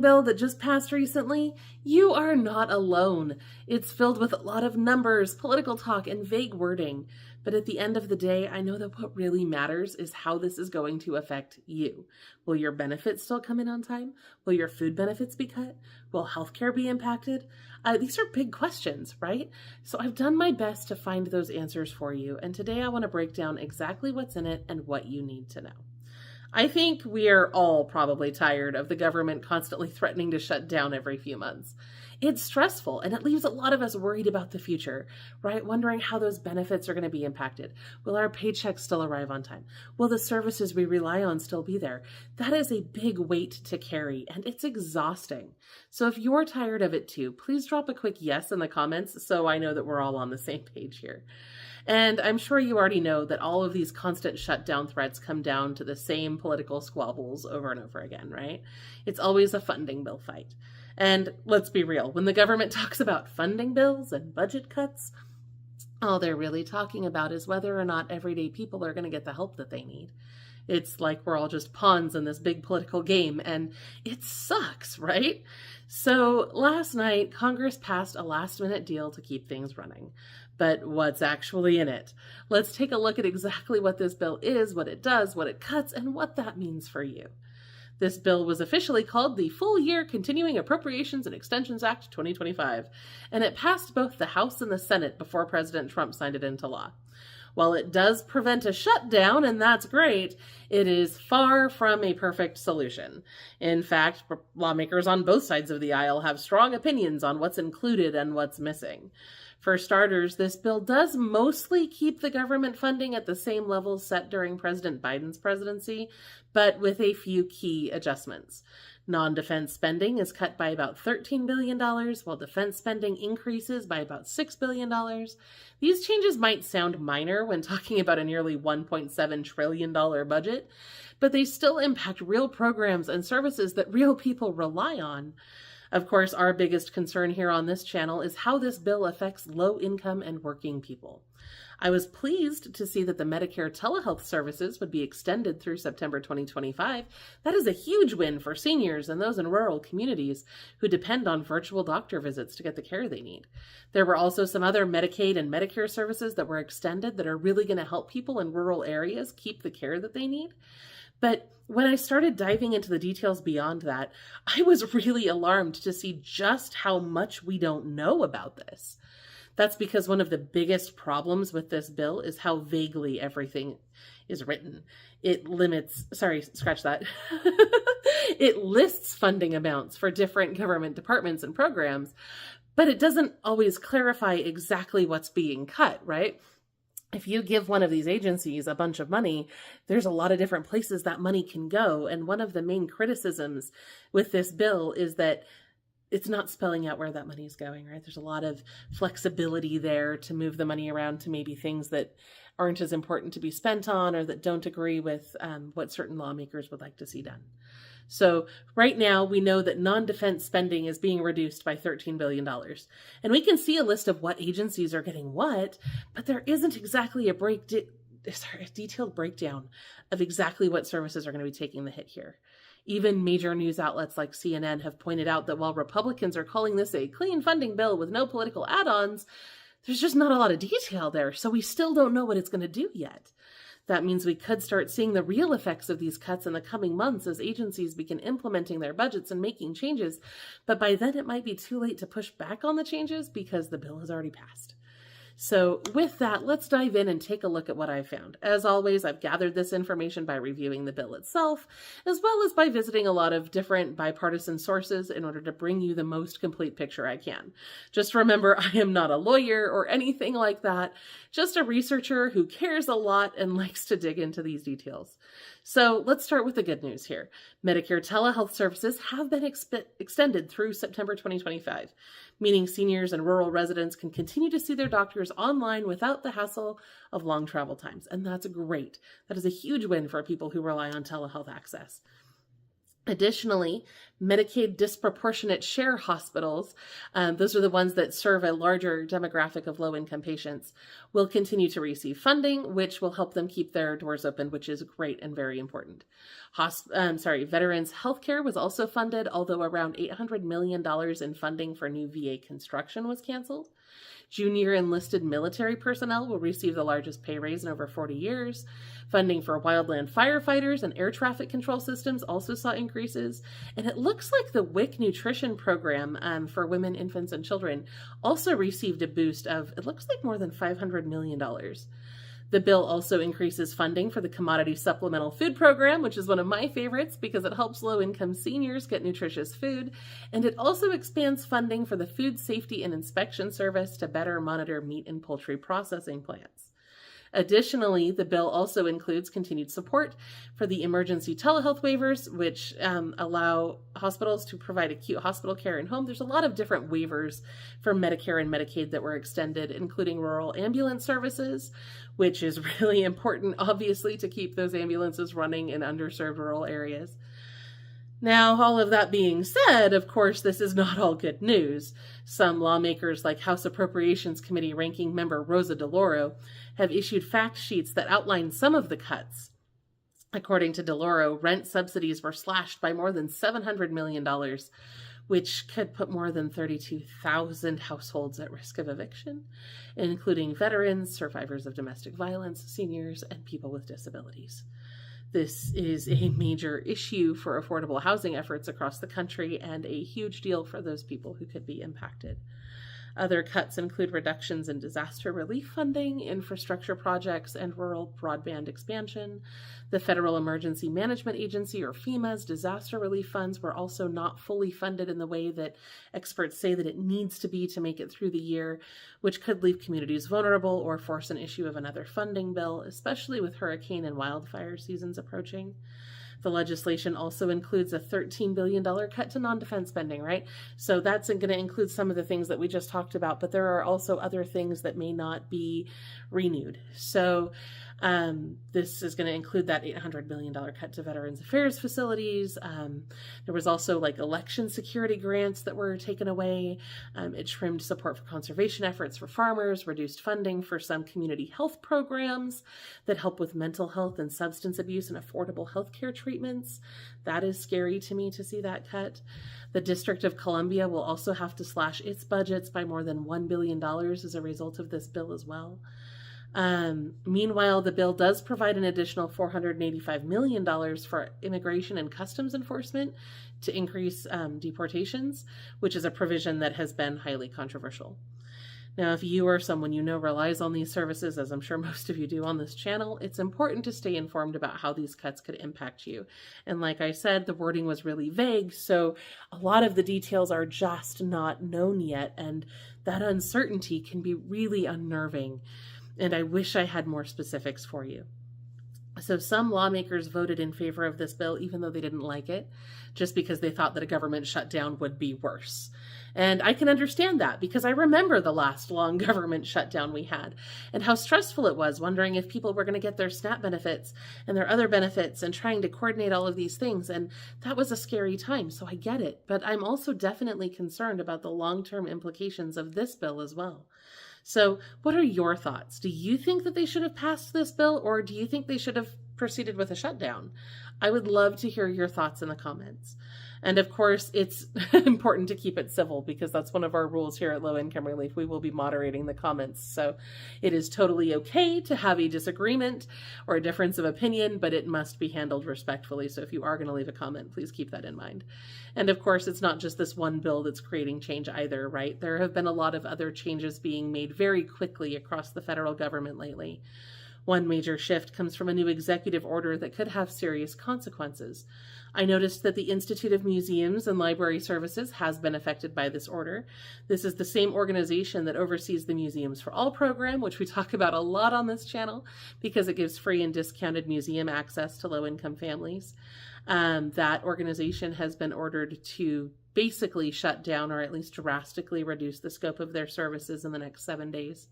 Bill that just passed recently, you are not alone. It's filled with a lot of numbers, political talk, and vague wording. But at the end of the day, I know that what really matters is how this is going to affect you. Will your benefits still come in on time? Will your food benefits be cut? Will healthcare be impacted? These are big questions, right? So I've done my best to find those answers for you. And today I want to break down exactly what's in it and what you need to know. I think we are all probably tired of the government constantly threatening to shut down every few months. It's stressful, and it leaves a lot of us worried about the future, right? Wondering how those benefits are going to be impacted. Will our paychecks still arrive on time? Will the services we rely on still be there? That is a big weight to carry, and it's exhausting. So if you're tired of it too, please drop a quick yes in the comments so I know that we're all on the same page here. And I'm sure you already know that all of these constant shutdown threats come down to the same political squabbles over and over again, right? It's always a funding bill fight. And let's be real, when the government talks about funding bills and budget cuts, all they're really talking about is whether or not everyday people are going to get the help that they need. It's like we're all just pawns in this big political game, and it sucks, right? So last night, Congress passed a last-minute deal to keep things running. But what's actually in it? Let's take a look at exactly what this bill is, what it does, what it cuts, and what that means for you. This bill was officially called the Full Year Continuing Appropriations and Extensions Act 2025, and it passed both the House and the Senate before President Trump signed it into law. While it does prevent a shutdown, and that's great, it is far from a perfect solution. In fact, lawmakers on both sides of the aisle have strong opinions on what's included and what's missing. For starters, this bill does mostly keep the government funding at the same levels set during President Biden's presidency, but with a few key adjustments. Non-defense spending is cut by about $13 billion, while defense spending increases by about $6 billion. These changes might sound minor when talking about a nearly $1.7 trillion budget, but they still impact real programs and services that real people rely on. Of course, our biggest concern here on this channel is how this bill affects low-income and working people. I was pleased to see that the Medicare telehealth services would be extended through September 2025. That is a huge win for seniors and those in rural communities who depend on virtual doctor visits to get the care they need. There were also some other Medicaid and Medicare services that were extended that are really going to help people in rural areas keep the care that they need. But when I started diving into the details beyond that, I was really alarmed to see just how much we don't know about this. That's because one of the biggest problems with this bill is how vaguely everything is written. It lists funding amounts for different government departments and programs, but it doesn't always clarify exactly what's being cut, right? If you give one of these agencies a bunch of money, there's a lot of different places that money can go. And one of the main criticisms with this bill is that it's not spelling out where that money is going, right? There's a lot of flexibility there to move the money around to maybe things that aren't as important to be spent on or that don't agree with what certain lawmakers would like to see done. So right now, we know that non-defense spending is being reduced by $13 billion. And we can see a list of what agencies are getting what, but there isn't exactly a detailed breakdown of exactly what services are going to be taking the hit here. Even major news outlets like CNN have pointed out that while Republicans are calling this a clean funding bill with no political add-ons, there's just not a lot of detail there, so we still don't know what it's going to do yet. That means we could start seeing the real effects of these cuts in the coming months as agencies begin implementing their budgets and making changes, but by then it might be too late to push back on the changes because the bill has already passed. So with that, let's dive in and take a look at what I found. As always, I've gathered this information by reviewing the bill itself, as well as by visiting a lot of different bipartisan sources in order to bring you the most complete picture I can. Just remember, I am not a lawyer or anything like that, just a researcher who cares a lot and likes to dig into these details. So let's start with the good news here. Medicare telehealth services have been extended through September 2025, meaning seniors and rural residents can continue to see their doctors online without the hassle of long travel times. And that's great. That is a huge win for people who rely on telehealth access. Additionally, Medicaid disproportionate share hospitals, those are the ones that serve a larger demographic of low-income patients, will continue to receive funding, which will help them keep their doors open, which is great and very important. Veterans healthcare was also funded, although around $800 million in funding for new VA construction was canceled. Junior enlisted military personnel will receive the largest pay raise in over 40 years. Funding for wildland firefighters and air traffic control systems also saw increases. And it looks like the WIC nutrition program for women, infants, and children also received a boost of, it looks like, more than $500 million. The bill also increases funding for the Commodity Supplemental Food Program, which is one of my favorites because it helps low-income seniors get nutritious food, and it also expands funding for the Food Safety and Inspection Service to better monitor meat and poultry processing plants. Additionally, the bill also includes continued support for the emergency telehealth waivers, which allow hospitals to provide acute hospital care in home. There's a lot of different waivers for Medicare and Medicaid that were extended, including rural ambulance services, which is really important, obviously, to keep those ambulances running in underserved rural areas. Now, all of that being said, of course, this is not all good news. Some lawmakers, like House Appropriations Committee ranking member Rosa DeLauro, have issued fact sheets that outline some of the cuts. According to DeLauro, rent subsidies were slashed by more than $700 million, which could put more than 32,000 households at risk of eviction, including veterans, survivors of domestic violence, seniors, and people with disabilities. This is a major issue for affordable housing efforts across the country and a huge deal for those people who could be impacted. Other cuts include reductions in disaster relief funding, infrastructure projects, and rural broadband expansion. The Federal Emergency Management Agency, or FEMA's, disaster relief funds were also not fully funded in the way that experts say that it needs to be to make it through the year, which could leave communities vulnerable or force an issue of another funding bill, especially with hurricane and wildfire seasons approaching. The legislation also includes a $13 billion cut to non-defense spending, right? So that's going to include some of the things that we just talked about, but there are also other things that may not be renewed. So this is going to include that $800 million cut to Veterans Affairs facilities. There was also election security grants that were taken away. It trimmed support for conservation efforts for farmers, reduced funding for some community health programs that help with mental health and substance abuse and affordable healthcare treatments. That is scary to me to see that cut. The District of Columbia will also have to slash its budgets by more than $1 billion as a result of this bill as well. Meanwhile, the bill does provide an additional $485 million for immigration and customs enforcement to increase deportations, which is a provision that has been highly controversial. Now, if you or someone you know relies on these services, as I'm sure most of you do on this channel, it's important to stay informed about how these cuts could impact you. And like I said, the wording was really vague, so a lot of the details are just not known yet, and that uncertainty can be really unnerving. And I wish I had more specifics for you. So some lawmakers voted in favor of this bill, even though they didn't like it, just because they thought that a government shutdown would be worse. And I can understand that because I remember the last long government shutdown we had and how stressful it was, wondering if people were going to get their SNAP benefits and their other benefits and trying to coordinate all of these things. And that was a scary time, so I get it. But I'm also definitely concerned about the long-term implications of this bill as well. So what are your thoughts? Do you think that they should have passed this bill, or do you think they should have proceeded with a shutdown? I would love to hear your thoughts in the comments. And of course, it's important to keep it civil because that's one of our rules here at Low Income Relief. We will be moderating the comments. So it is totally okay to have a disagreement or a difference of opinion, but it must be handled respectfully. So if you are going to leave a comment, please keep that in mind. And of course, it's not just this one bill that's creating change either, right? There have been a lot of other changes being made very quickly across the federal government lately. One major shift comes from a new executive order that could have serious consequences. I noticed that the Institute of Museums and Library Services has been affected by this order. This is the same organization that oversees the Museums for All program, which we talk about a lot on this channel because it gives free and discounted museum access to low-income families. That organization has been ordered to basically shut down or at least drastically reduce the scope of their services in the next 7 days.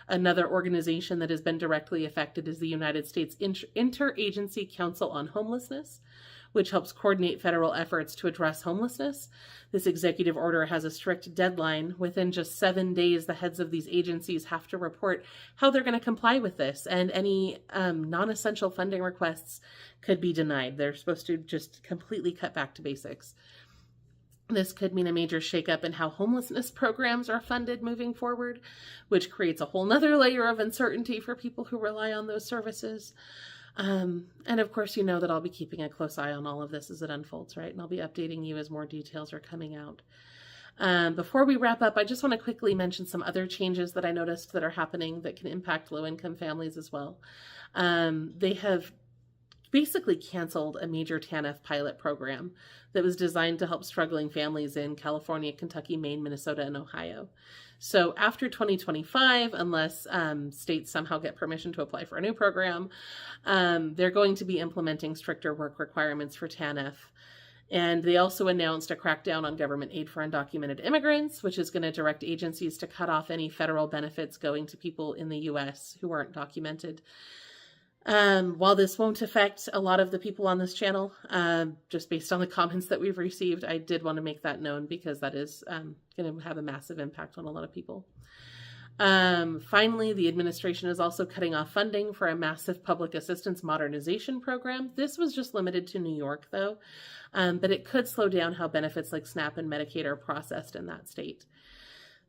Another organization that has been directly affected is the United States Interagency Council on Homelessness, which helps coordinate federal efforts to address homelessness. This executive order has a strict deadline. Within just 7 days, the heads of these agencies have to report how they're going to comply with this, and any non-essential funding requests could be denied. They're supposed to just completely cut back to basics. This could mean a major shakeup in how homelessness programs are funded moving forward, which creates a whole nother layer of uncertainty for people who rely on those services. And of course, you know that I'll be keeping a close eye on all of this as it unfolds, right? And I'll be updating you as more details are coming out. Before we wrap up, I just want to quickly mention some other changes that I noticed that are happening that can impact low-income families as well. They have basically canceled a major TANF pilot program that was designed to help struggling families in California, Kentucky, Maine, Minnesota, and Ohio. So after 2025, unless states somehow get permission to apply for a new program, they're going to be implementing stricter work requirements for TANF. And they also announced a crackdown on government aid for undocumented immigrants, which is going to direct agencies to cut off any federal benefits going to people in the U.S. who aren't documented. While this won't affect a lot of the people on this channel, just based on the comments that we've received, I did want to make that known because that is going to have a massive impact on a lot of people. Finally, the administration is also cutting off funding for a massive public assistance modernization program. This was just limited to New York, though, but it could slow down how benefits like SNAP and Medicaid are processed in that state.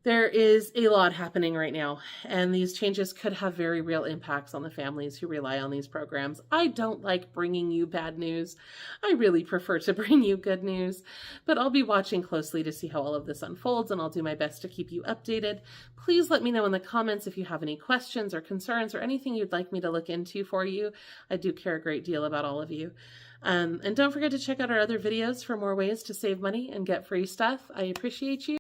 There is a lot happening right now, and these changes could have very real impacts on the families who rely on these programs. I don't like bringing you bad news. I really prefer to bring you good news, but I'll be watching closely to see how all of this unfolds, and I'll do my best to keep you updated. Please let me know in the comments if you have any questions or concerns or anything you'd like me to look into for you. I do care a great deal about all of you. And don't forget to check out our other videos for more ways to save money and get free stuff. I appreciate you.